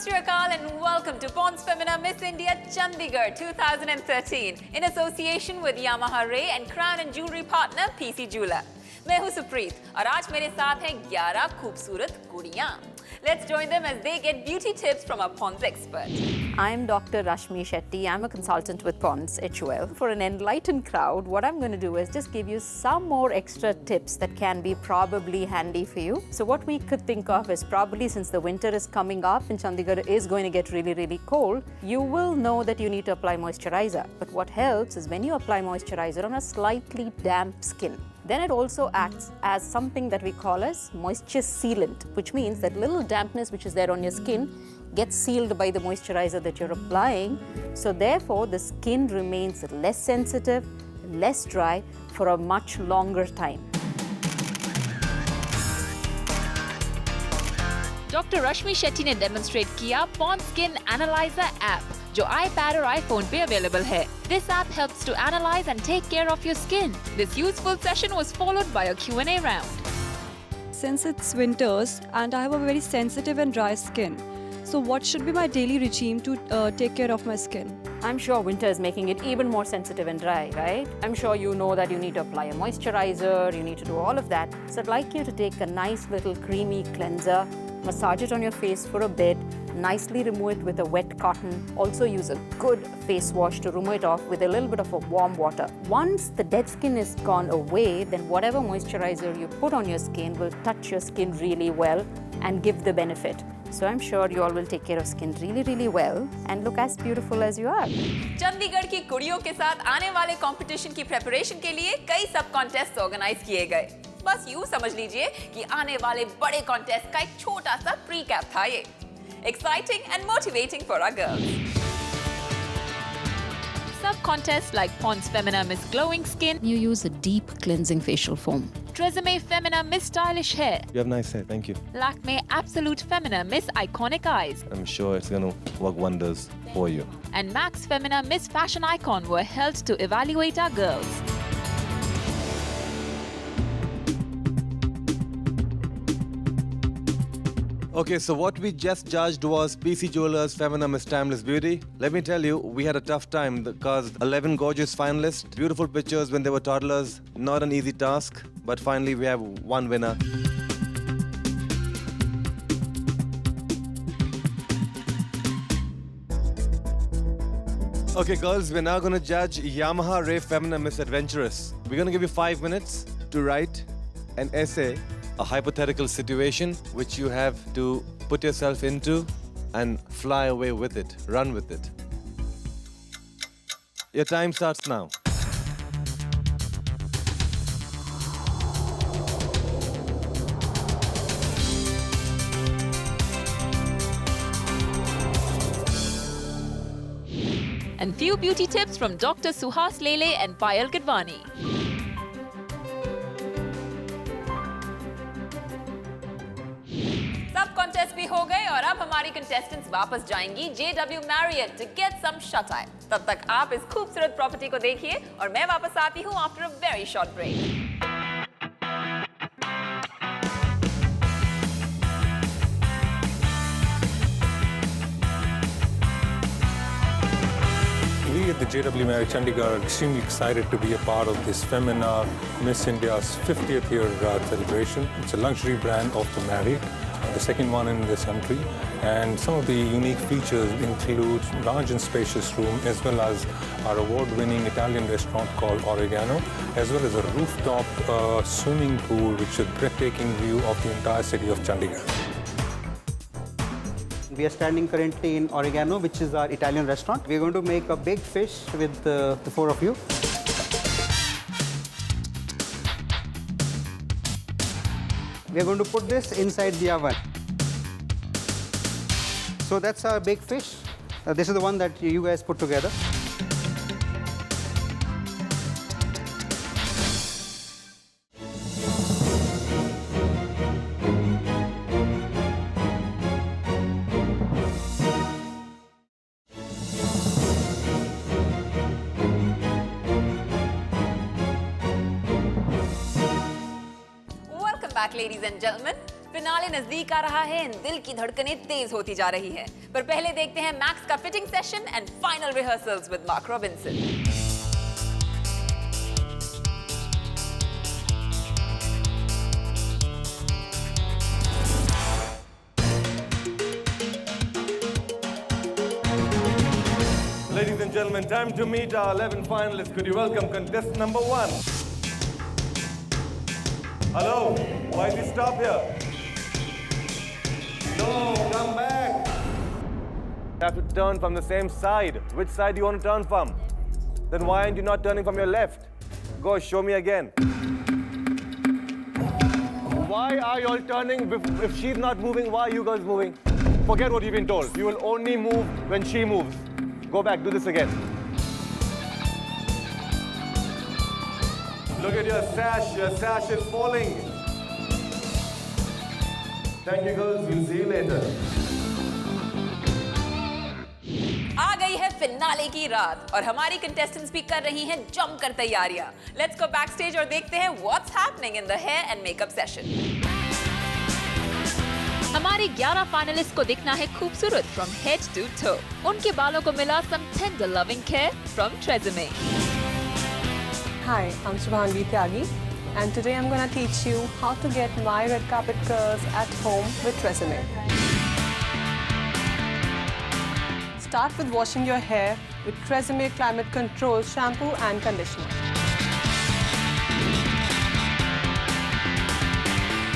Shri Akal and welcome to Pond's Femina Miss India Chandigarh 2013 in association with Yamaha Ray and Crown and Jewelry partner PC Jeweler. मैं हूँ सुप्रीत और आज मेरे साथ हैं 11 खूबसूरत कुड़ियाँ. Let's join them as they get beauty tips from our Pond's expert. I'm Dr. Rashmi Shetty. I'm a consultant with Pond's HUL. For an enlightened crowd, what I'm going to do is just give you some more extra tips that can be probably handy for you. So what we could think of is probably since the winter is coming up and Chandigarh is going to get really, really cold, you will know that you need to apply moisturizer. But what helps is when you apply moisturizer on a slightly damp skin, then it also acts as something that we call as moisture sealant, which means that little dampness which is there on your skin gets sealed by the moisturizer that you're applying. So therefore, the skin remains less sensitive, less dry for a much longer time. Dr. Rashmi Shetty ने demonstrate किया Pond Skin Analyzer app, जो iPad और iPhone पे available है. This app helps to analyze and take care of your skin. This useful session was followed by a Q&A round. Since it's winters and I have a very sensitive and dry skin, so what should be my daily regime to take care of my skin? I'm sure winter is making it even more sensitive and dry, right? I'm sure you know that you need to apply a moisturizer, you need to do all of that. So I'd like you to take a nice little creamy cleanser, massage it on your face for a bit, nicely remove it with a wet cotton. Also use a good face wash to remove it off with a little bit of a warm water. Once the dead skin is gone away, then whatever moisturizer you put on your skin will touch your skin really well and give the benefit. So I'm sure you all will take care of skin really, really well and look as beautiful as you are. Chandigarh की कुड़ियों के साथ आने वाले competition की preparation के लिए कई सब कॉन्टेस्ट ऑर्गेनाइज किए गए. बस यूं समझ लीजिए कि आने वाले बड़े कॉन्टेस्ट का एक छोटा सा प्री-कैप था ये. Exciting and motivating for our girls. Sub-contests like Pond's Femina Miss Glowing Skin, You use a deep cleansing facial foam. Tresemme Femina Miss Stylish Hair, You have nice hair, thank you. Lakme Absolute Femina Miss Iconic Eyes, I'm sure it's going to work wonders for you. and Max Femina Miss Fashion Icon were held to evaluate our girls. Okay, so what we just judged was PC Jewelers Femina Miss Timeless Beauty. Let me tell you, we had a tough time because 11 gorgeous finalists, beautiful pictures when they were toddlers, not an easy task, but finally we have one winner. Okay, girls, we're now going to judge Yamaha Ray Femina Miss Adventurous. We're going to give you 5 minutes to write an essay, a hypothetical situation which you have to put yourself into and fly away with it, run with it. Your time starts now. And few beauty tips from Dr. Suhas Lele and Payal Gidwani. सब contest भी हो गए और अब हमारी contestants वापस जाएंगी JW Marriott to get some shut eye. तब तक आप इस खूबसूरत प्रॉपर्टी को देखिए और मैं वापस आती हूँ after a very short break. We at the JW Marriott Chandigarh are extremely excited to be a part of this Femina Miss India's 50th year celebration. It's a luxury brand of the Marriott, the second one in this country. And some of the unique features include large and spacious room, as well as our award-winning Italian restaurant called Oregano, as well as a rooftop swimming pool, which is a breathtaking view of the entire city of Chandigarh. We are standing currently in Oregano, which is our Italian restaurant. We are going to make a big fish with the four of you. We are going to put this inside the oven. So that's our big fish. This is the one that you guys put together. Welcome back, ladies and gentlemen. Finale नजदीक आ रहा है and दिल की धड़कनें तेज होती जा रही है। पर पहले देखते हैं मैक्स का fitting session and final rehearsals with mark Robinson. Ladies and gentlemen, time to meet our 11 finalists. Could you welcome contestant number 1? Hello, why did you stop here? No, come back. You have to turn from the same side. Which side do you want to turn from? Then why aren't you not turning from your left? Go, show me again. Why are you all turning? If she's not moving, why are you guys moving? Forget what you've been told. You will only move when she moves. Go back, do this again. Look at your sash is falling. Thank you girls, we'll see you later. आ गई है finale की रात और हमारी contestants भी कर रही हैं जमकर तैयारियां। लेट्स गो बैक स्टेज और देखते हैं what's happening in the hair and makeup session. हमारी 11 फाइनलिस्ट को दिखना है खूबसूरत फ्रॉम हेड टू टो। उनके बालों को मिला some tender loving care from Tresemme. Hi, I'm Shubhangi Tyagi, and today I'm going to teach you how to get my red carpet curls at home with Tresemme. Start with washing your hair with Tresemme Climate Control shampoo and conditioner.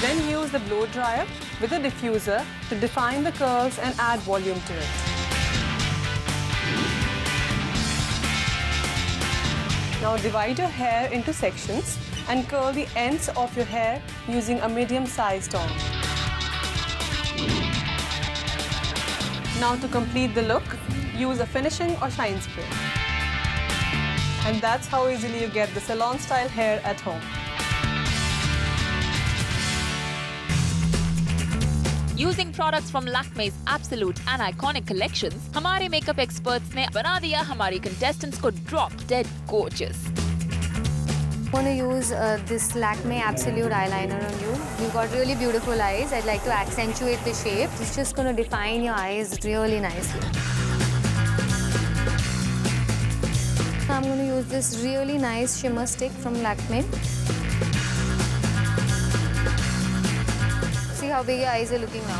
Then use the blow dryer with a diffuser to define the curls and add volume to it. Now divide your hair into sections and curl the ends of your hair using a medium-sized tong. Now to complete the look, use a finishing or shine spray. And that's how easily you get the salon-style hair at home. Using products from Lakme's Absolute and Iconic collections, हमारे makeup experts ने बना दिया हमारी contestants को drop dead gorgeous. I'm going to use this Lakme Absolute eyeliner on you. You've got really beautiful eyes. I'd like to accentuate the shape. It's just going to define your eyes really nicely. I'm going to use this really nice shimmer stick from Lakme. See how big your eyes are looking now.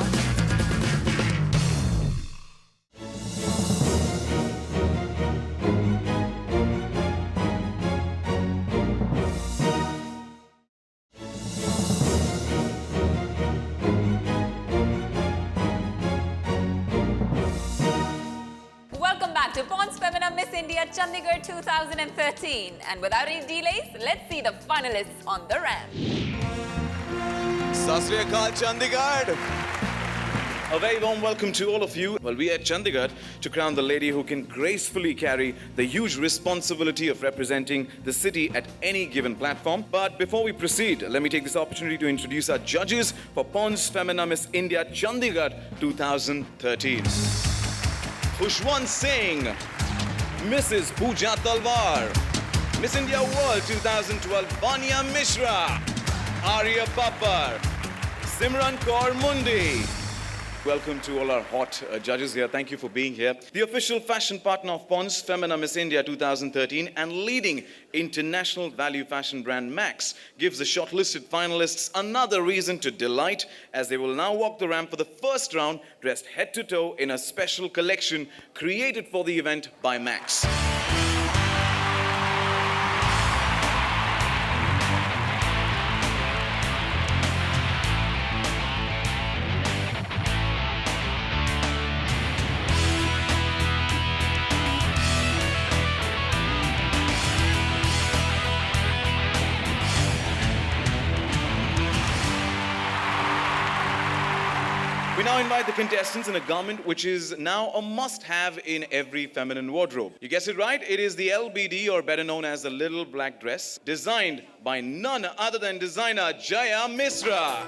Welcome back to Pond's Femina Miss India Chandigarh 2013. And without any delays, let's see the finalists on the ramp. Sat Sri Akal, Chandigarh. A very warm welcome to all of you. Well, we are at Chandigarh to crown the lady who can gracefully carry the huge responsibility of representing the city at any given platform. But before we proceed, let me take this opportunity to introduce our judges for Pond's Femina Miss India Chandigarh 2013. Khushwant Singh, Mrs. Pooja Talwar, Miss India World 2012 Vanya Mishra, Arya Bappar, Simran Kaur Mundi. Welcome to all our hot judges here. Thank you for being here. The official fashion partner of Pond's Femina Miss India 2013 and leading international value fashion brand Max gives the shortlisted finalists another reason to delight as they will now walk the ramp for the first round dressed head to toe in a special collection created for the event by Max. We now invite the contestants in a garment which is now a must-have in every feminine wardrobe. You guessed it right, it is the LBD, or better known as the Little Black Dress, designed by none other than designer Jaya Misra.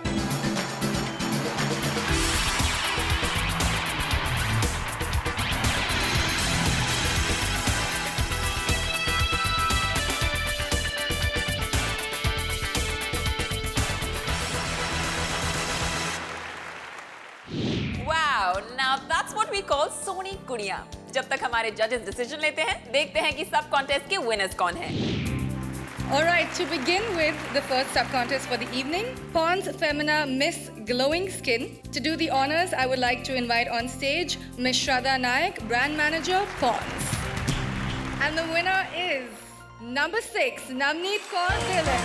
we call Soni Kudiyan. जब तक हमारे judges decision लेते हैं, देखते हैं कि सब contest के winners कौन हैं. Alright, to begin with the first sub-contest for the evening, Pond's Femina Miss Glowing Skin. To do the honors, I would like to invite on stage Miss Shraddha Naik, Brand Manager, Pond's. And the winner is number 6, Navneet Kaur Dhillon.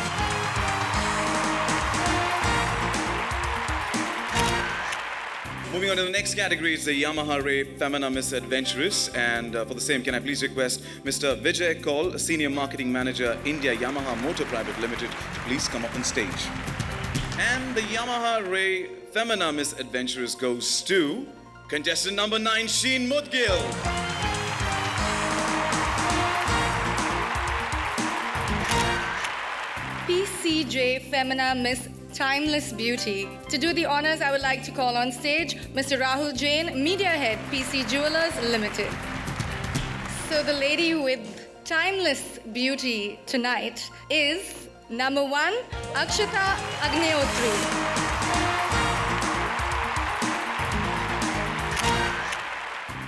Moving on to the next category, it's the Yamaha Ray Femina Miss Adventurous. And for the same, can I please request Mr. Vijay Kaul, Senior Marketing Manager, India Yamaha Motor Private Limited, to please come up on stage. And the Yamaha Ray Femina Miss Adventurous goes to contestant number 9, Sheen Mudgil. PCJ Femina Miss Timeless Beauty. To do the honors, I would like to call on stage Mr. Rahul Jain, Media Head, PC Jewelers Limited. So the lady with Timeless Beauty tonight is number 1, Akshita Agneotri.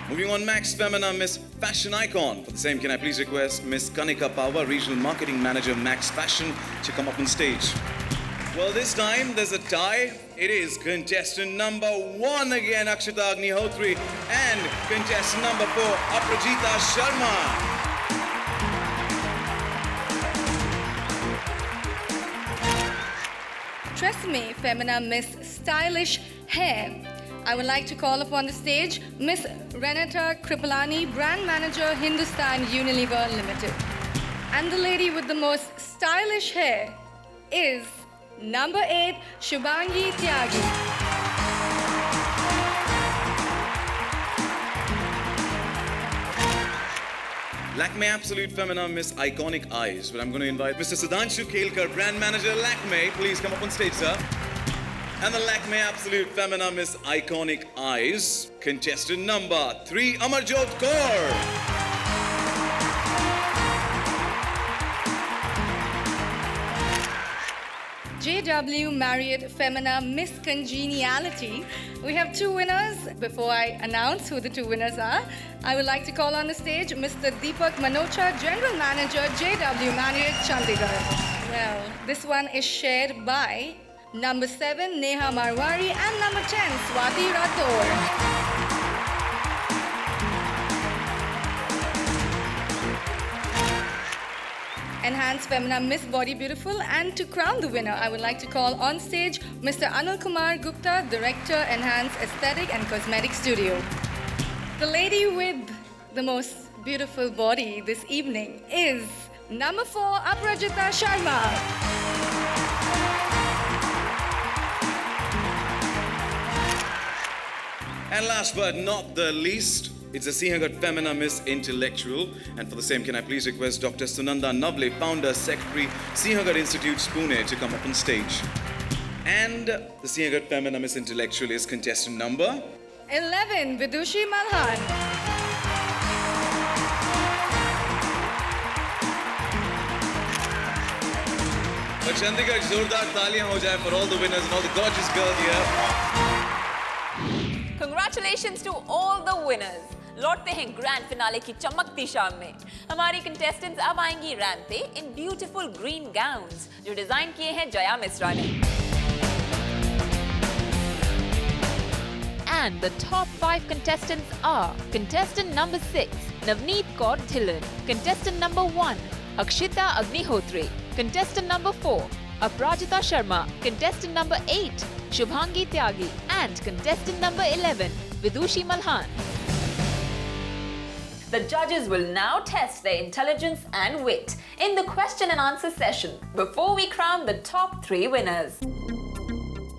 Moving on, Max Femina Miss Fashion Icon. For the same, can I please request Miss Kanika Pava, Regional Marketing Manager, Max Fashion, to come up on stage. Well, this time there's a tie. It is contestant number 1 again, Akshita Agnihotri, and contestant number 4, Aprajita Sharma. Tresemme Femina Miss Stylish Hair. I would like to call upon the stage Miss Renata Kripalani, Brand Manager, Hindustan Unilever Limited. And the lady with the most stylish hair is number 8, Shubhangi Tyagi. Lakme Absolute Femina Miss Iconic Eyes. But I'm going to invite Mr. Sudhanshu Kelkar, Brand Manager, Lakme. Please come up on stage, sir. And the Lakme Absolute Femina Miss Iconic Eyes, contestant number 3, Amarjot Kaur. JW Marriott Femina Miss Congeniality. We have 2 winners. Before I announce who the 2 winners are, I would like to call on the stage Mr. Deepak Manocha, General Manager, JW Marriott, Chandigarh. Well, this one is shared by number 7, Neha Marwari, and number 10, Swati Rathore. Enhanced Femina Miss Body Beautiful, and to crown the winner, I would like to call on stage Mr. Anil Kumar Gupta, Director, Enhanced Aesthetic and Cosmetic Studio. The lady with the most beautiful body this evening is number 4, Aprajita Sharma. And last but not the least, it's the Sinhagat Femina Miss Intellectual. And for the same, can I please request Dr. Sunanda Navle, Founder, Secretary, Sinhagat Institute, Pune, to come up on stage. And the Sinhagat Femina Miss Intellectual is contestant number 11, Vidushi Malhan. But Chandigarh, zordar taaliyan ho jaye for all the winners and all the gorgeous girls here. Congratulations to all the winners. लौटते हैं grand finale की चमकती शाम में. हमारी contestants अब आएंगी ramp पे इन ब्यूटीफुल ग्रीन गाउन्स जो डिजाइन किए हैं जया मिश्रा ने. And the top 5 contestants are contestant number 6, Navneet Kaur Dhillon, contestant number 1, Akshita Agnihotri, contestant number 4, Aprajita Sharma, contestant number 8, Shubhangi Tyagi, and contestant number 11, Vidushi Malhan. The judges will now test their intelligence and wit in the question and answer session before we crown the top 3 winners.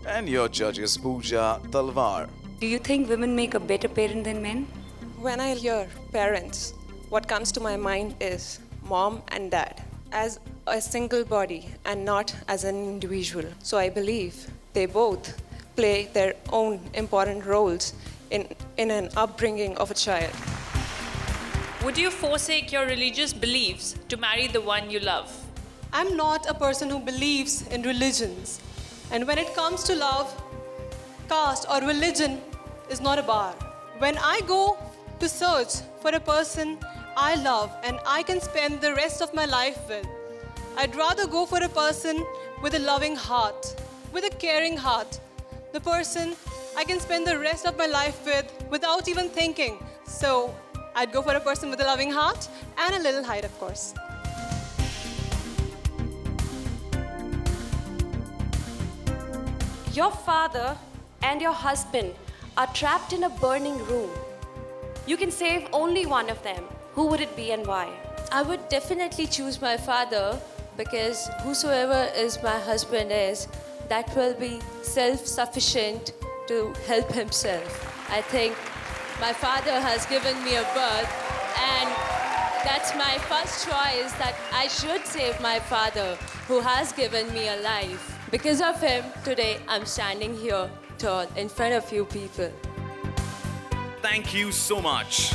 And your judge is Pooja Talwar. Do you think women make a better parent than men? When I hear parents, what comes to my mind is mom and dad as a single body and not as an individual. So I believe they both play their own important roles in an upbringing of a child. Would you forsake your religious beliefs to marry the one you love? I'm not a person who believes in religions. And when it comes to love, caste or religion is not a bar. When I go to search for a person I love and I can spend the rest of my life with, I'd rather go for a person with a loving heart, with a caring heart, the person I can spend the rest of my life with without even thinking. So I'd go for a person with a loving heart and a little height, of course. Your father and your husband are trapped in a burning room. You can save only one of them. Who would it be and why? I would definitely choose my father because whosoever is my husband is, that will be self-sufficient to help himself. I think my father has given me a birth and that's my first choice, that I should save my father who has given me a life. Because of him, today I'm standing here tall in front of you people. Thank you so much.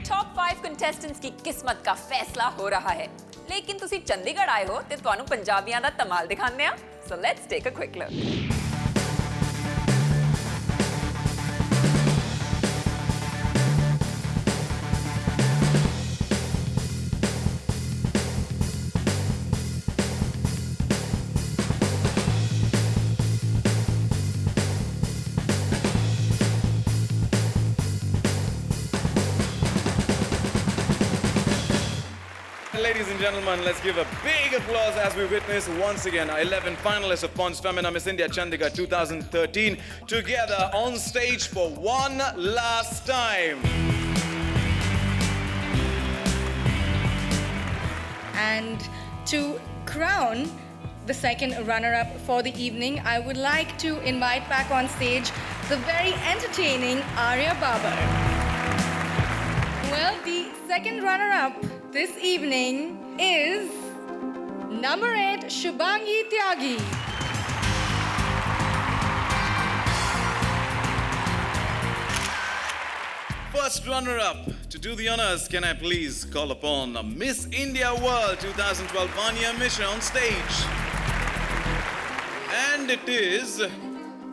Top 5 contestants की किस्मत का फैसला हो रहा है, लेकिन तुसी चंडीगढ़ आए हो ते ਤੁਹਾਨੂੰ ਪੰਜਾਬੀਆਂ ਦਾ ਧਮਾਲ ਦਿਖਾਉਂਦੇ ਆ. So let's take a quick look. Ladies and gentlemen, let's give a big applause as we witness once again our 11 finalists of Pons Femina Miss India Chandigarh 2013 together on stage for one last time. And to crown the second runner-up for the evening, I would like to invite back on stage the very entertaining Arya Babar. Well, the second runner-up this evening is number 8, Shubhangi Tyagi. First runner-up to do the honors, can I please call upon Miss India World 2012 Vanya Mishra on stage. And it is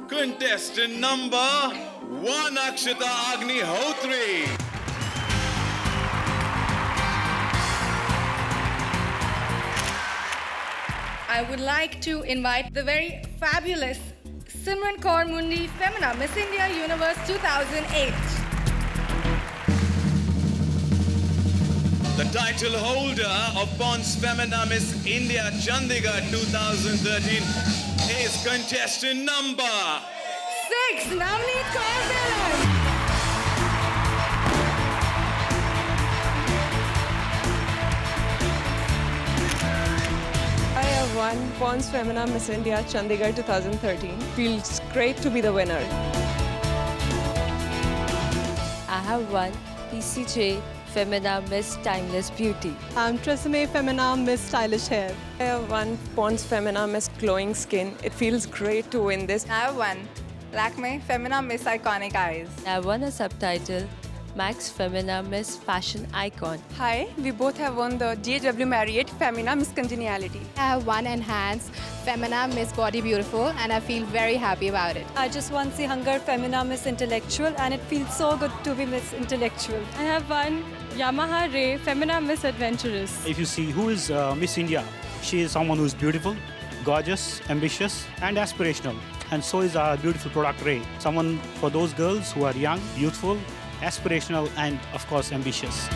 contestant number 1, Akshita Agnihotri. I would like to invite the very fabulous Simran Kaur Mundi Femina Miss India Universe 2008. The title holder of Pons Femina Miss India Chandigarh 2013 is contestant number 6, Navneet Kaur Belan. I have won Pons Femina Miss India Chandigarh 2013. Feels great to be the winner. I have won PCJ Femina Miss Timeless Beauty. I'm Tresemme Femina Miss Stylish Hair. I have won Pons Femina Miss Glowing Skin. It feels great to win this. I have won Lakme Femina Miss Iconic Eyes. I won a subtitle Max Femina Miss Fashion Icon. Hi, we both have won the DHW Marriott Femina Miss Congeniality. I have won Enhanced Femina Miss Body Beautiful and I feel very happy about it. I just won the Hunger Femina Miss Intellectual and it feels so good to be Miss Intellectual. I have won Yamaha Ray Femina Miss Adventurous. If you see who is Miss India, she is someone who is beautiful, gorgeous, ambitious and aspirational. And so is our beautiful product Ray. Someone for those girls who are young, youthful, aspirational and of course ambitious.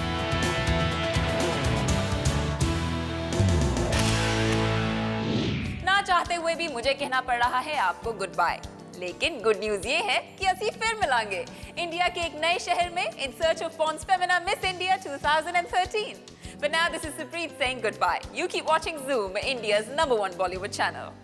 ना चाहते हुए भी मुझे कहना पड़ रहा है आपको गुड बाय, लेकिन गुड न्यूज ये है कि ਅਸੀਂ फिर मिलांगे इंडिया के एक नए शहर में in search of Pons Femina Miss India 2013. But now this is Supreet saying goodbye. You keep watching Zoom, India's #1 Bollywood channel.